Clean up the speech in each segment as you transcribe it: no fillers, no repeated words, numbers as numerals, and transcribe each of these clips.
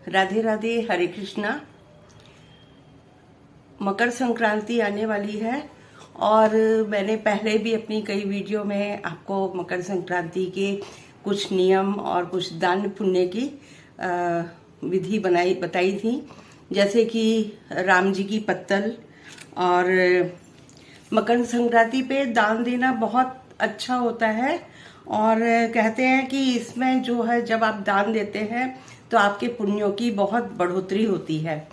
राधे राधे, हरे कृष्णा। मकर संक्रांति आने वाली है और मैंने पहले भी अपनी कई वीडियो में आपको मकर संक्रांति के कुछ नियम और कुछ दान पुण्य की विधि बताई थी, जैसे कि राम जी की पत्तल। और मकर संक्रांति पे दान देना बहुत अच्छा होता है और कहते हैं कि इसमें जो है, जब आप दान देते हैं तो आपके पुण्यों की बहुत बढ़ोतरी होती है।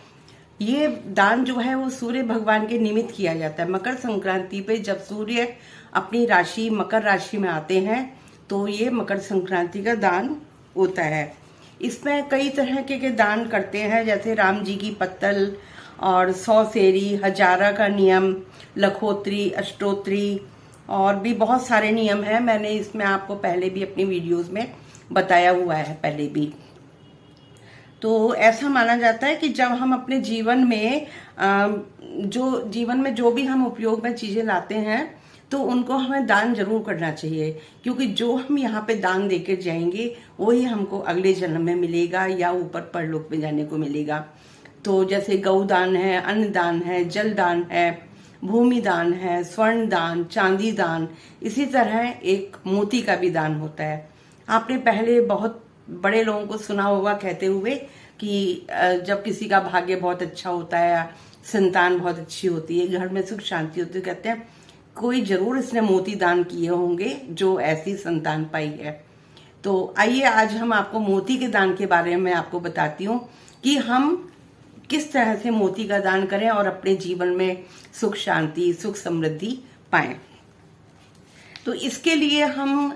ये दान जो है वो सूर्य भगवान के निमित्त किया जाता है। मकर संक्रांति पे जब सूर्य अपनी राशि मकर राशि में आते हैं तो ये मकर संक्रांति का दान होता है। इसमें कई तरह के दान करते हैं, जैसे राम जी की पत्तल और 100 सेरी, हजारा का नियम, लखोत्री, अष्टोत्री और भी बहुत सारे नियम हैं। मैंने इसमें आपको पहले भी अपनी वीडियोस में बताया हुआ है पहले भी। तो ऐसा माना जाता है कि जब हम अपने जीवन में जो भी हम उपयोग में चीजें लाते हैं तो उनको हमें दान जरूर करना चाहिए, क्योंकि जो हम यहाँ पे दान देकर जाएंगे वही हमको अगले जन्म में मिलेगा या ऊपर परलोक में जाने को मिलेगा। तो जैसे गौ दान है, अन्न दान है, जल दान है, भूमि दान है, स्वर्ण दान, चांदी दान, इसी तरह एक मोती का भी दान होता है। आपने पहले बहुत बड़े लोगों को सुना होगा कहते हुए कि जब किसी का भाग्य बहुत अच्छा होता है, संतान बहुत अच्छी होती है, घर में सुख शांति होती है, कहते हैं कोई जरूर इसने मोती दान किए होंगे जो ऐसी संतान पाई है। तो आइए आज हम आपको मोती के दान के बारे में आपको बताती हूँ कि हम किस तरह से मोती का दान करें और अपने जीवन में सुख शांति, सुख समृद्धि पाएं। तो इसके लिए हम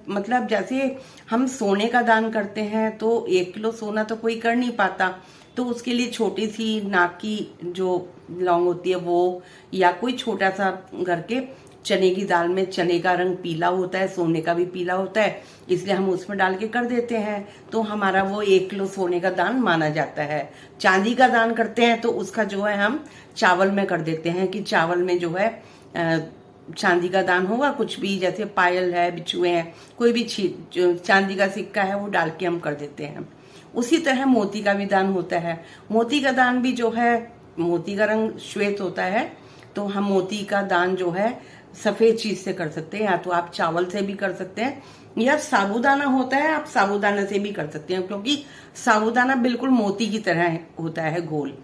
मतलब जैसे हम सोने का दान करते हैं तो 1 किलो सोना तो कोई कर नहीं पाता, तो उसके लिए छोटी सी नाक की जो लौंग होती है वो, या कोई छोटा सा करके चने की दाल में, चने का रंग पीला होता है, सोने का भी पीला होता है, इसलिए हम उसमें डाल के कर देते हैं, तो हमारा वो 1 किलो सोने का दान माना जाता है। चांदी का दान करते हैं तो उसका जो है हम चावल में कर देते हैं कि चावल में जो है चांदी का दान होगा, कुछ भी जैसे पायल है, बिछुए हैं, कोई भी चांदी का सिक्का है वो डाल के हम कर देते हैं। उसी तरह मोती का भी दान होता है। मोती का दान भी जो है, मोती का रंग श्वेत होता है, तो हम मोती का दान जो है सफेद चीज से कर सकते हैं, या तो आप चावल से भी कर सकते हैं, या साबूदाना होता है, आप साबूदाना से भी कर सकते हैं, क्योंकि साबूदाना बिल्कुल मोती की तरह होता है गोल,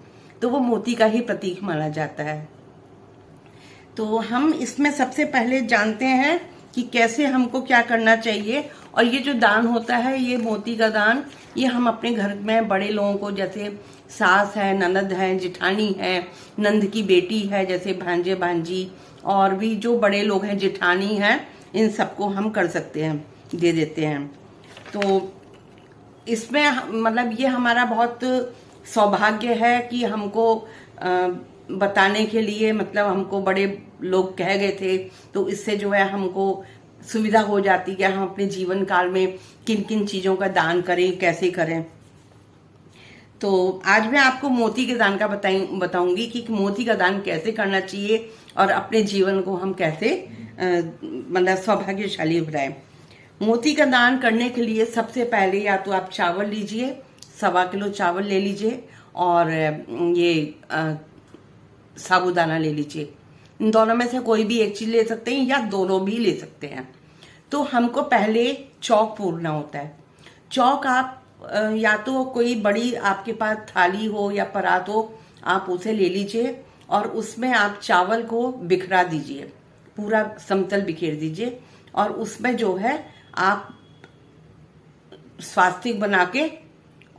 तो वो मोती का ही प्रतीक माना जाता है। तो हम इसमें सबसे पहले जानते हैं कि कैसे हमको क्या करना चाहिए। और ये जो दान होता है, ये मोती का दान, ये हम अपने घर में बड़े लोगों को, जैसे सास है, ननद है, जिठानी है, नंद की बेटी है, जैसे भांजे भांजी, और भी जो बड़े लोग हैं, जिठानी है, इन सबको हम कर सकते हैं, दे देते हैं। तो इसमें मतलब ये हमारा बहुत सौभाग्य है कि हमको बताने के लिए, मतलब हमको बड़े लोग कह गए थे, तो इससे जो है हमको सुविधा हो जाती है हम अपने जीवन काल में किन किन चीजों का दान करें, कैसे करें। तो आज मैं आपको मोती के दान का बताऊंगी कि मोती का दान कैसे करना चाहिए और अपने जीवन को हम कैसे मतलब सौभाग्यशाली बनाएं। मोती का दान करने के लिए सबसे पहले या तो आप चावल लीजिए, 1.25 किलो चावल ले लीजिए, और ये साबूदाना ले लीजिए। इन दोनों में से कोई भी एक चीज ले सकते हैं या दोनों भी ले सकते हैं। तो हमको पहले चौक पूरना होता है। चौक आप या तो कोई बड़ी आपके पास थाली हो या परात हो, आप उसे ले लीजिए और उसमें आप चावल को बिखरा दीजिए, पूरा समतल बिखेर दीजिए, और उसमें जो है आप स्वास्तिक बना के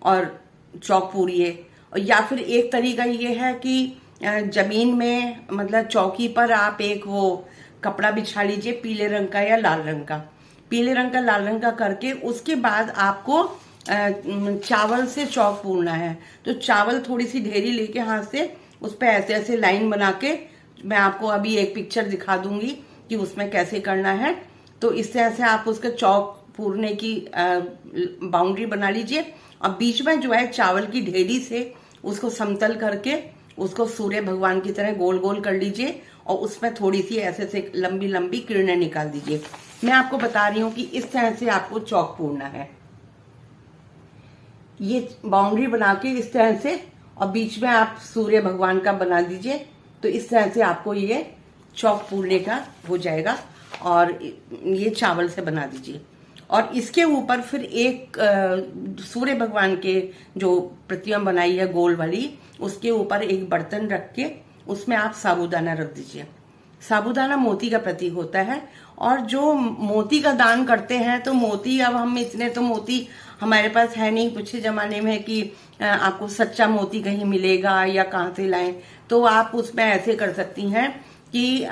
और चौक पूरिए। और या फिर एक तरीका ये है कि जमीन में, मतलब चौकी पर आप एक वो कपड़ा बिछा लीजिए, पीले रंग का या लाल रंग का, पीले रंग का, लाल रंग का करके उसके बाद आपको चावल से चौक पूरना है। तो चावल थोड़ी सी ढेरी लेके हाथ से उस पर ऐसे ऐसे लाइन बना के, मैं आपको अभी एक पिक्चर दिखा दूंगी कि उसमें कैसे करना है। तो इस तरह से आप उसके चौक पूरने की बाउंड्री बना लीजिए, और बीच में जो है चावल की ढेरी से उसको समतल करके उसको सूर्य भगवान की तरह गोल गोल कर लीजिए, और उसमें थोड़ी सी ऐसे से लंबी लंबी किरणें निकाल दीजिए। मैं आपको बता रही हूँ कि इस तरह से आपको चौक पूरना है। ये बाउंड्री बना के इस तरह से, और बीच में आप सूर्य भगवान का बना दीजिए। तो इस तरह से आपको ये चौक पूरने का हो जाएगा। और ये चावल से बना दीजिए। और इसके ऊपर फिर एक सूर्य भगवान के जो प्रतिमा बनाई है गोल वाली, उसके ऊपर एक बर्तन रख के उसमें आप साबूदाना रख दीजिए। साबूदाना मोती का प्रतीक होता है। और जो मोती का दान करते हैं, तो मोती, अब हम इतने तो मोती हमारे पास है नहीं, पिछले जमाने में कि आपको सच्चा मोती कहीं मिलेगा या कहाँ से लाएं। तो आप उसमें ऐसे कर सकती हैं कि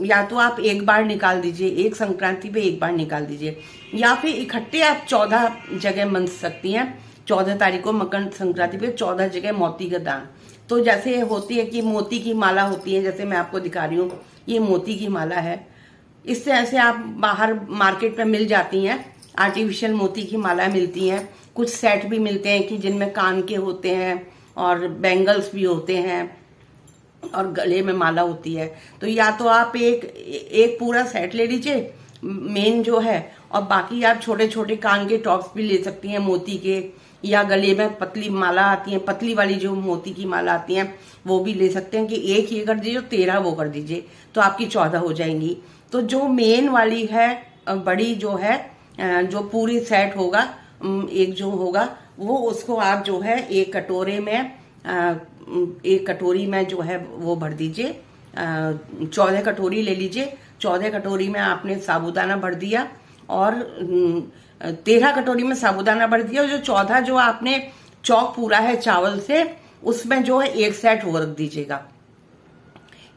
या तो आप एक बार निकाल दीजिए, एक संक्रांति पे एक बार निकाल दीजिए, या फिर इकट्ठे आप 14 जगह मन सकती हैं। 14 तारीख को मकर संक्रांति पे 14 जगह मोती का दान। तो जैसे होती है कि मोती की माला होती है, जैसे मैं आपको दिखा रही हूँ, ये मोती की माला है। इस तरह से आप बाहर मार्केट में मिल जाती हैं, आर्टिफिशियल मोती की माला मिलती हैं। कुछ सेट भी मिलते हैं कि जिनमें कान के होते हैं और बैंगल्स भी होते हैं और गले में माला होती है। तो या तो आप एक पूरा सेट ले लीजिए मेन जो है, और बाकी आप छोटे छोटे कान के टॉप्स भी ले सकती हैं मोती के, या गले में पतली माला आती है, पतली वाली जो मोती की माला आती है वो भी ले सकते हैं। कि एक ये कर दीजिए, 13 वो कर दीजिए, तो आपकी 14 हो जाएंगी। तो जो मेन वाली है बड़ी जो है, जो पूरी सेट होगा, एक जो होगा वो, उसको आप जो है एक कटोरी में जो है वो भर दीजिए। 14 कटोरी ले लीजिए। 14 कटोरी में आपने साबूदाना भर दिया, और 13 कटोरी में साबूदाना भर दिया। और जो 14 जो आपने चौक पूरा है चावल से, उसमें जो है एक सेट वो रख दीजिएगा।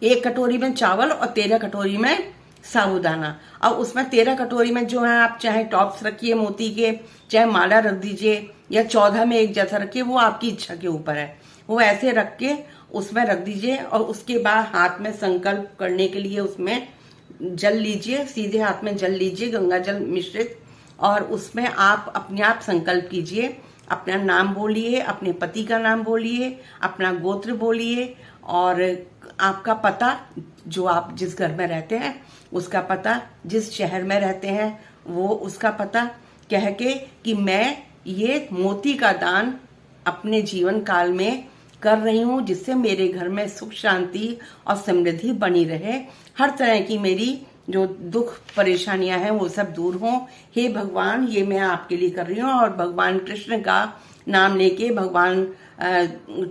एक कटोरी में चावल और 13 कटोरी में साबूदाना। अब उसमें 13 कटोरी में जो है आप चाहे टॉप्स रखिए मोती के, चाहे माला रख दीजिए, या 14 में एक जैसा रखिए, वो आपकी इच्छा के ऊपर है। वो ऐसे रख के उसमें रख दीजिए। और उसके बाद हाथ में संकल्प करने के लिए उसमें जल लीजिए, सीधे हाथ में जल लीजिए, गंगा जल मिश्रित। और उसमें आप अपने आप संकल्प कीजिए, अपना नाम बोलिए, अपने पति का नाम बोलिए, अपना गोत्र बोलिए, और आपका पता, जो आप जिस घर में रहते हैं उसका पता, जिस शहर में रहते हैं वो उसका पता, कह के कि मैं ये मोती का दान अपने जीवन काल में कर रही हूँ, जिससे मेरे घर में सुख शांति और समृद्धि बनी रहे। हर तरह की मेरी जो दुख परेशानियां हैं वो सब दूर हों। हे भगवान, ये मैं आपके लिए कर रही हूँ। और भगवान कृष्ण का नाम लेके, भगवान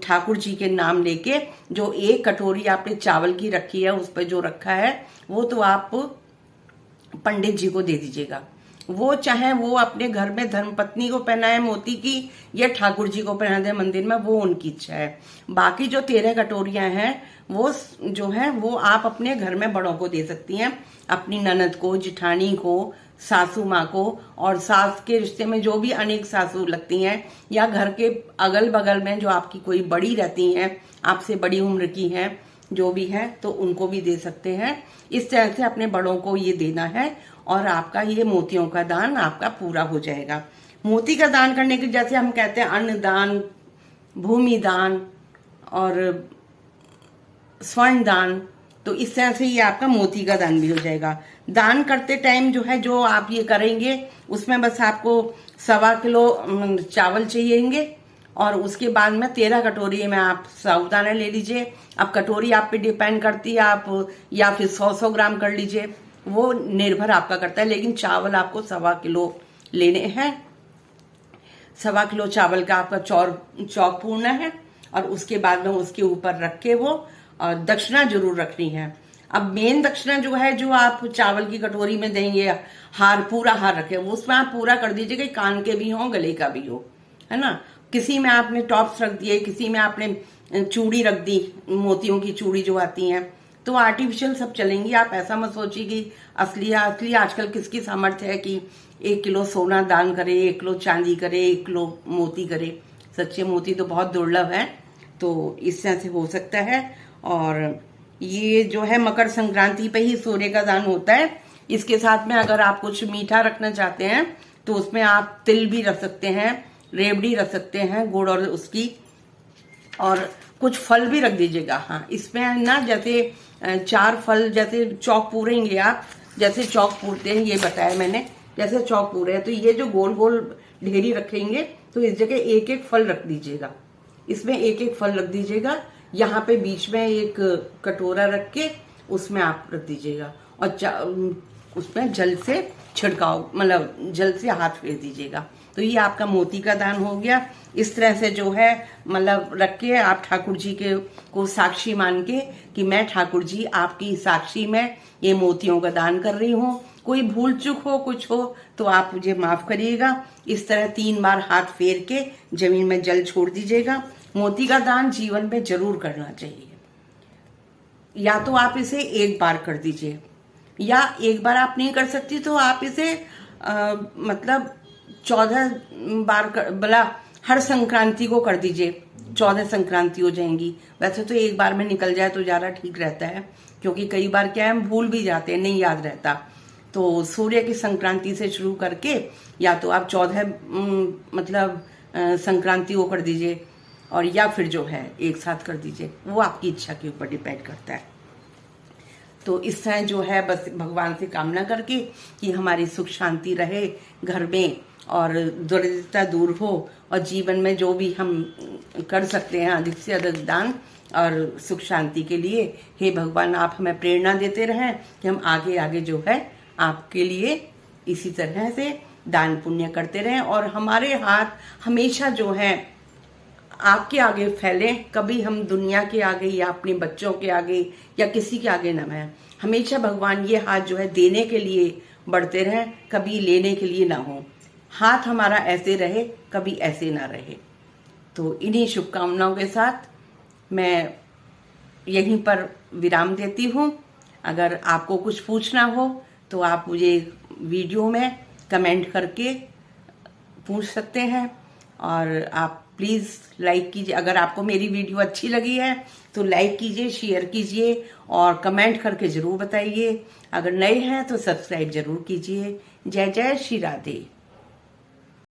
ठाकुर जी के नाम लेके, जो एक कटोरी आपने चावल की रखी है उस पर जो रखा है, वो तो आप पंडित जी को दे दीजिएगा। वो चाहे वो अपने घर में धर्मपत्नी को पहनाए मोती की, या ठाकुर जी को पहना दे मंदिर में, वो उनकी इच्छा है। बाकी जो 13 कटोरियां हैं वो जो है वो आप अपने घर में बड़ों को दे सकती हैं, अपनी ननद को, जिठानी को, सासू माँ को, और सास के रिश्ते में जो भी अनेक सासू लगती हैं, या घर के अगल बगल में जो आपकी कोई बड़ी रहती हैं, आपसे बड़ी उम्र की हैं जो भी है, तो उनको भी दे सकते हैं। इस तरह से अपने बड़ों को ये देना है, और आपका ये मोतियों का दान आपका पूरा हो जाएगा। मोती का दान करने के, जैसे हम कहते हैं अन्न दान, भूमि दान और स्वर्ण दान, तो इस तरह से ये आपका मोती का दान भी हो जाएगा। दान करते टाइम जो है, जो आप ये करेंगे, उसमें बस आपको 1.25 किलो चावल चाहिएंगे, और उसके बाद में 13 कटोरी में आप साबूदाना ले लीजिए। अब कटोरी आप पे डिपेंड करती है, आप या फिर 100 ग्राम कर लीजिए, वो निर्भर आपका करता है। लेकिन चावल आपको 1.25 किलो लेने हैं। 1.25 किलो चावल का आपका चौक पूरना है, और उसके बाद में उसके ऊपर रख के वो और दक्षिणा जरूर रखनी है। अब मेन दक्षिणा जो है, जो आप चावल की कटोरी में देंगे, हार, पूरा हार रखे, उसमें आप पूरा कर दीजिए कि कान के भी हो, गले का भी हो, है ना। किसी में आपने टॉप्स रख दिए, किसी में आपने चूड़ी रख दी, मोतियों की चूड़ी जो आती हैं, तो आर्टिफिशियल सब चलेंगी। आप ऐसा मत सोचिए कि असली आजकल किसकी सामर्थ्य है कि 1 किलो सोना दान करे, 1 किलो चांदी करे, 1 किलो मोती करे। सच्चे मोती तो बहुत दुर्लभ है, तो इस तरह से हो सकता है। और ये जो है मकर संक्रांति पे ही सूर्य का दान होता है। इसके साथ में अगर आप कुछ मीठा रखना चाहते हैं तो उसमें आप तिल भी रख सकते हैं, रेवड़ी रख सकते हैं, गुड़ और उसकी, और कुछ फल भी रख दीजिएगा। हाँ, इसमें ना जैसे 4 फल, जैसे चौक पूरेंगे आप, जैसे चौक पूरते हैं ये बताया मैंने, जैसे चौक पूरे हैं, तो ये जो गोल गोल ढेरी रखेंगे तो इस जगह एक एक फल रख दीजिएगा, इसमें एक एक फल रख दीजिएगा। यहाँ पे बीच में एक कटोरा रख के उसमें आप रख दीजिएगा और उसमें जल से छिड़काव, मतलब जल से हाथ फेर दीजिएगा। तो ये आपका मोती का दान हो गया। इस तरह से जो है मतलब रख के आप ठाकुर जी के को साक्षी मान के कि मैं ठाकुर जी आपकी साक्षी में ये मोतियों का दान कर रही हूँ, कोई भूल चूक हो कुछ हो तो आप मुझे माफ करिएगा। इस तरह 3 बार हाथ फेर के जमीन में जल छोड़ दीजिएगा। मोती का दान जीवन में जरूर करना चाहिए। या तो आप इसे एक बार कर दीजिए, या एक बार आप नहीं कर सकती तो आप इसे मतलब 14 बार भला हर संक्रांति को कर दीजिए, 14 संक्रांति हो जाएंगी। वैसे तो एक बार में निकल जाए तो ज्यादा ठीक रहता है, क्योंकि कई बार क्या है हम भूल भी जाते हैं, नहीं याद रहता। तो सूर्य की संक्रांति से शुरू करके या तो आप 14 मतलब संक्रांति को कर दीजिए, और या फिर जो है एक साथ कर दीजिए, वो आपकी इच्छा के ऊपर डिपेंड करता है। तो इस तरह जो है बस भगवान से कामना करके कि हमारी सुख शांति रहे घर में और दरिद्रता दूर हो, और जीवन में जो भी हम कर सकते हैं अधिक से अधिक दान और सुख शांति के लिए, हे भगवान आप हमें प्रेरणा देते रहें कि हम आगे आगे जो है आपके लिए इसी तरह से दान पुण्य करते रहें, और हमारे हाथ हमेशा जो है आपके आगे फैले। कभी हम दुनिया के आगे या अपने बच्चों के आगे या किसी के आगे न बढ़ें। हमेशा भगवान ये हाथ जो है देने के लिए बढ़ते रहें, कभी लेने के लिए ना हो। हाथ हमारा ऐसे रहे, कभी ऐसे ना रहे। तो इन्हीं शुभकामनाओं के साथ मैं यहीं पर विराम देती हूँ। अगर आपको कुछ पूछना हो तो आप मुझे वीडियो में कमेंट करके पूछ सकते हैं, और आप प्लीज़ लाइक कीजिए। अगर आपको मेरी वीडियो अच्छी लगी है तो लाइक कीजिए, शेयर कीजिए और कमेंट करके ज़रूर बताइए। अगर नए हैं तो सब्सक्राइब ज़रूर कीजिए। जय जय श्री राधे।